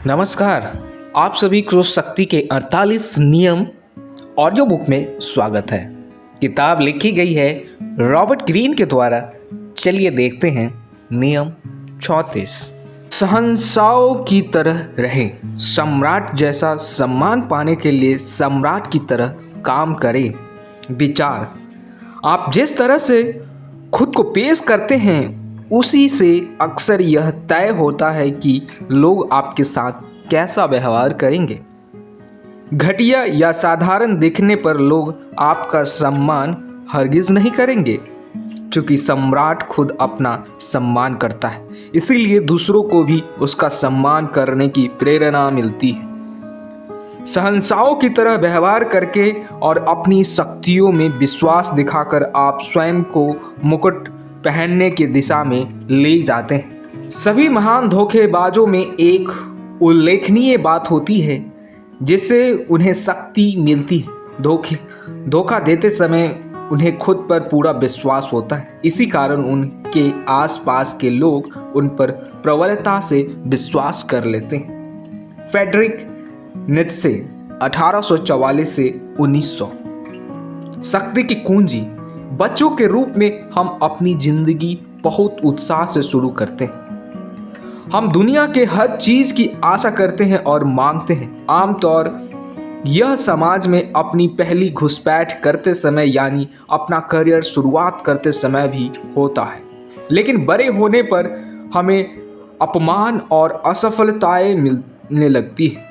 नमस्कार। आप सभी को शक्ति के 48 नियम ऑडियो बुक में स्वागत है। किताब लिखी गई है रॉबर्ट ग्रीन के द्वारा। चलिए देखते हैं नियम 34। शहंशाहों की तरह रहें। सम्राट जैसा सम्मान पाने के लिए सम्राट की तरह काम करें। विचार: आप जिस तरह से खुद को पेश करते हैं उसी से अक्सर यह तय होता है कि लोग आपके साथ कैसा व्यवहार करेंगे। घटिया या साधारण दिखने पर लोग आपका सम्मान हरगिज नहीं करेंगे, क्योंकि सम्राट खुद अपना सम्मान करता है, इसीलिए दूसरों को भी उसका सम्मान करने की प्रेरणा मिलती है। शहंशाहों की तरह व्यवहार करके और अपनी शक्तियों में विश्वास दिखाकर आप स्वयं को मुकुट पहनने की दिशा में ले जाते हैं। सभी महान धोखेबाजों में एक उल्लेखनीय बात होती है जिससे उन्हें शक्ति मिलती है। धोखा देते समय उन्हें खुद पर पूरा विश्वास होता है, इसी कारण उनके आसपास के लोग उन पर प्रबलता से विश्वास कर लेते हैं। फ्रेडरिक नीत्शे 1844 से 1900। शक्ति की कुंजी: बच्चों के रूप में हम अपनी जिंदगी बहुत उत्साह से शुरू करते हैं। हम दुनिया के हर चीज की आशा करते हैं और मांगते हैं। आमतौर यह समाज में अपनी पहली घुसपैठ करते समय यानी अपना करियर शुरुआत करते समय भी होता है, लेकिन बड़े होने पर हमें अपमान और असफलताएं मिलने लगती है।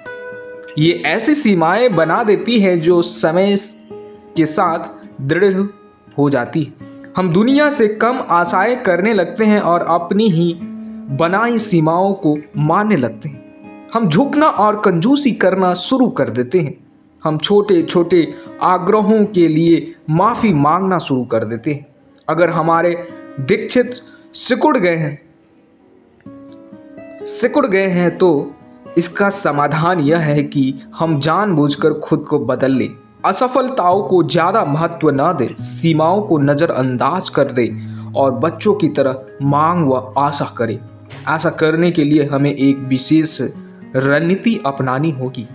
ये ऐसी सीमाएं बना देती है जो समय के साथ दृढ़ हो जाती है। हम दुनिया से कम आशाएं करने लगते हैं और अपनी ही बनाई सीमाओं को मानने लगते हैं। हम झुकना और कंजूसी करना शुरू कर देते हैं। हम छोटे छोटे आग्रहों के लिए माफ़ी मांगना शुरू कर देते हैं। अगर हमारे दीक्षित सिकुड़ गए हैं तो इसका समाधान यह है कि हम जानबूझकर खुद को बदल लें। असफलताओं को ज़्यादा महत्व न दे, सीमाओं को नज़रअंदाज कर दे और बच्चों की तरह मांग व आशा करें। ऐसा करने के लिए हमें एक विशेष रणनीति अपनानी होगी,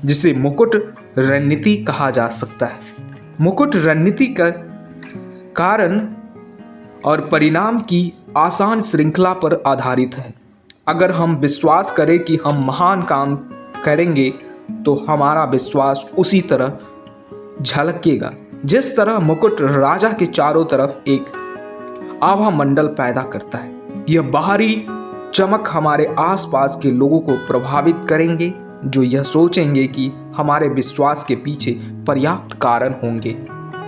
जिसे मुकुट रणनीति कहा जा सकता है। मुकुट रणनीति का कारण और परिणाम की आसान श्रृंखला पर आधारित है। अगर हम विश्वास करें कि हम महान काम करेंगे तो हमारा विश्वास उसी तरह झलकेगा जिस तरह मुकुट राजा के चारों तरफ एक आभा मंडल पैदा करता है। यह बाहरी चमक हमारे आसपास के लोगों को प्रभावित करेंगे, जो यह सोचेंगे कि हमारे विश्वास के पीछे पर्याप्त कारण होंगे।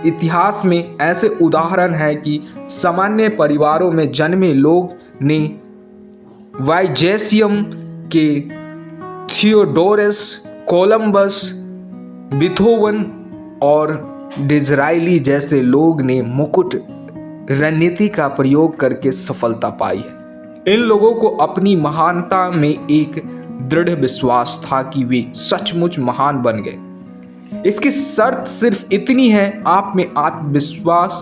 इतिहास में ऐसे उदाहरण हैं कि सामान्य परिवारों में जन्मे लोग ने वाइजेसियम के थियोडोरस, कोलंबस, बीथोवन और डिज़रायली जैसे लोग ने मुकुट रणनीति का प्रयोग करके सफलता पाई है। इन लोगों को अपनी महानता में एक दृढ़ विश्वास था कि वे सचमुच महान बन गए। इसकी शर्त सिर्फ इतनी है, आप में आत्मविश्वास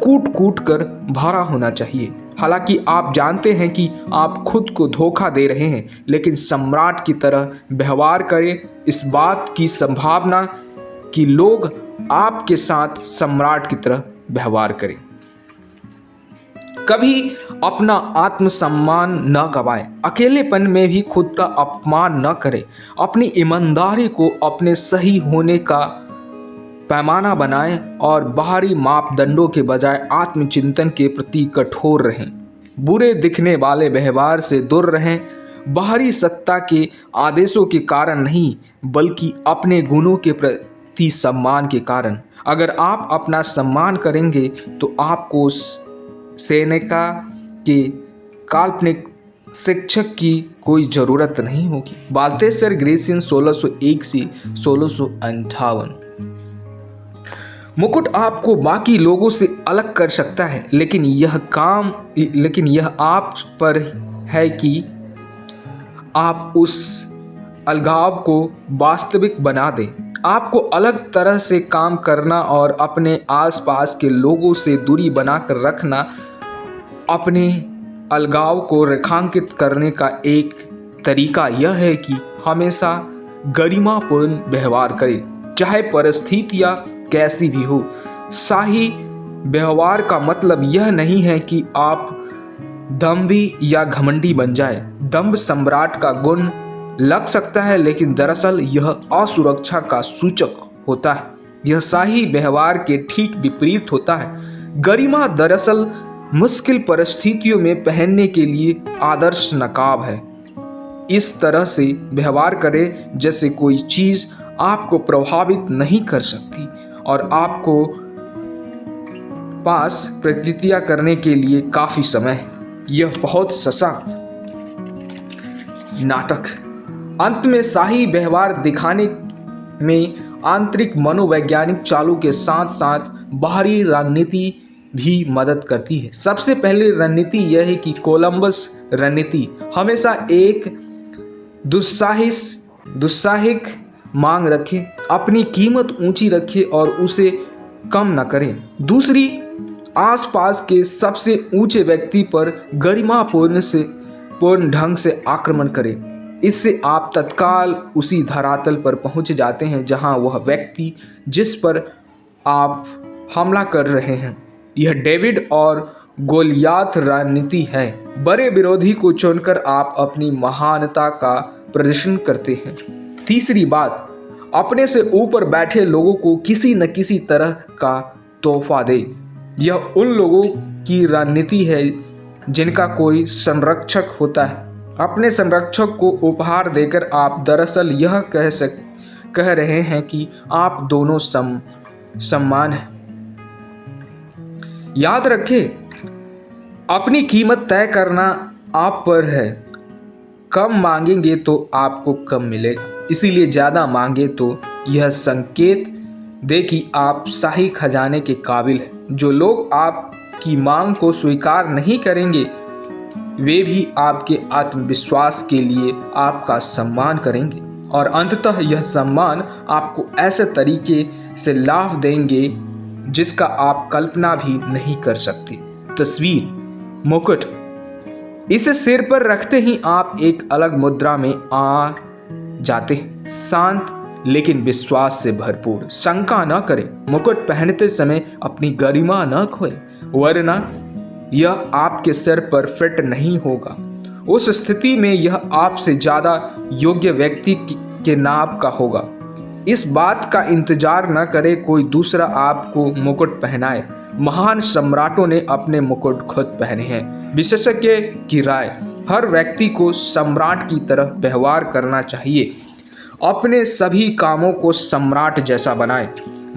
कूट कूट कर भरा होना चाहिए। हालांकि आप जानते हैं कि आप खुद को धोखा दे रहे हैं, लेकिन सम्राट की तरह व्यवहार करें। इस बात की संभावना कि लोग आपके साथ सम्राट की तरह व्यवहार करें। कभी अपना आत्मसम्मान न गवाएं। अकेलेपन में भी खुद का अपमान न करें। अपनी ईमानदारी को अपने सही होने का पैमाना बनाएं और बाहरी मापदंडों के बजाय आत्मचिंतन के प्रति कठोर रहें। बुरे दिखने वाले व्यवहार से दूर रहें। बाहरी सत्ता के आदेशों के कारण नहीं, बल्कि अपने गुणों के प्रति सम्मान के कारण। अगर आप अपना सम्मान करेंगे तो आपको सेनेका के काल्पनिक शिक्षक की कोई ज़रूरत नहीं होगी। बाल्थेसर ग्रेसियन 1601 से 1658। मुकुट आपको बाकी लोगों से अलग कर सकता है, लेकिन यह आप पर है कि आप उस अलगाव को वास्तविक बना दें। आपको अलग तरह से काम करना और अपने आसपास के लोगों से दूरी बनाकर रखना अपने अलगाव को रेखांकित करने का एक तरीका यह है कि हमेशा गरिमापूर्ण व्यवहार करें, चाहे परिस्थितियां कैसी भी हो। शाही व्यवहार का मतलब यह नहीं है कि आप दम्भी या घमंडी बन जाए। दम्भ सम्राट का गुण लग सकता है, लेकिन दरअसल यह असुरक्षा का सूचक होता है। यह शाही व्यवहार के ठीक विपरीत होता है। गरिमा दरअसल मुश्किल परिस्थितियों में पहनने के लिए आदर्श नकाब है। इस तरह से व्यवहार करें जैसे कोई चीज आपको प्रभावित नहीं कर सकती और आपको पास प्रतिक्रिया करने के लिए काफी समय है। यह बहुत सशक्त नाटक। अंत में शाही व्यवहार दिखाने में आंतरिक मनोवैज्ञानिक चालों के साथ साथ बाहरी रणनीति भी मदद करती है। सबसे पहले रणनीति यह है कि कोलंबस रणनीति हमेशा एक दुस्साहसिक मांग रखें, अपनी कीमत ऊंची रखें और उसे कम न करें। दूसरी, आसपास के सबसे ऊंचे व्यक्ति पर गरिमापूर्ण ढंग से आक्रमण करें। इससे आप तत्काल उसी धरातल पर पहुंच जाते हैं जहां वह व्यक्ति जिस पर आप हमला कर रहे हैं। यह डेविड और गोलियात रणनीति है। बड़े विरोधी को चुनकर आप अपनी महानता का प्रदर्शन करते हैं। तीसरी बात, अपने से ऊपर बैठे लोगों को किसी न किसी तरह का तोहफा दे। यह उन लोगों की रणनीति है जिनका कोई संरक्षक होता है। अपने संरक्षक को उपहार देकर आप दरअसल यह कह रहे हैं कि आप दोनों समान हैं। याद रखें, अपनी कीमत तय करना आप पर है। कम मांगेंगे तो आपको कम मिलेगा, इसीलिए ज्यादा मांगे तो यह संकेत दे कि आप शाही खजाने के काबिल हैं। जो लोग आपकी मांग को स्वीकार नहीं करेंगे वे भी आपके आत्मविश्वास के लिए आपका सम्मान करेंगे और अंततः यह सम्मान आपको ऐसे तरीके से लाभ देंगे जिसका आप कल्पना भी नहीं कर सकते। तस्वीर, मुकुट। इसे सिर पर रखते ही आप एक अलग मुद्रा में आ जाते हैं, शांत लेकिन विश्वास से भरपूर। शंका न करें, मुकुट पहनते समय अपनी गरिमा न खोएं, वरना यह आपके सिर पर फिट नहीं होगा। उस स्थिति में यह आपसे ज्यादा योग्य व्यक्ति के नाप का होगा। इस बात का इंतजार न करें कोई दूसरा आपको मुकुट पहनाए। महान सम्राटों ने अपने मुकुट खुद पहने हैं। विशेषज्ञ की राय, हर व्यक्ति को सम्राट की तरह व्यवहार करना चाहिए। अपने सभी कामों को सम्राट जैसा बनाएं,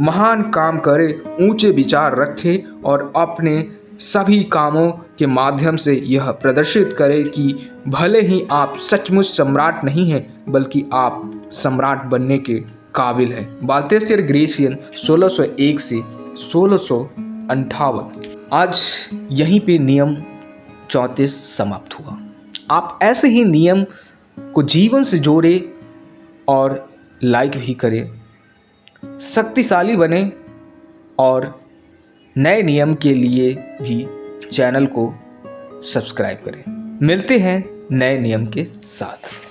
महान काम करें, ऊंचे विचार रखें और अपने सभी कामों के माध्यम से यह प्रदर्शित करें कि भले ही आप सचमुच सम्राट नहीं हैं, बल्कि आप सम्राट बनने के काबिल हैं। बाल्थेसियर ग्रेशियन 1601 से 1658। आज यहीं पे नियम 34 समाप्त हुआ। आप ऐसे ही नियम को जीवन से जोड़े और लाइक भी करें, शक्तिशाली बने और नए नियम के लिए भी चैनल को सब्सक्राइब करें। मिलते हैं नए नियम के साथ।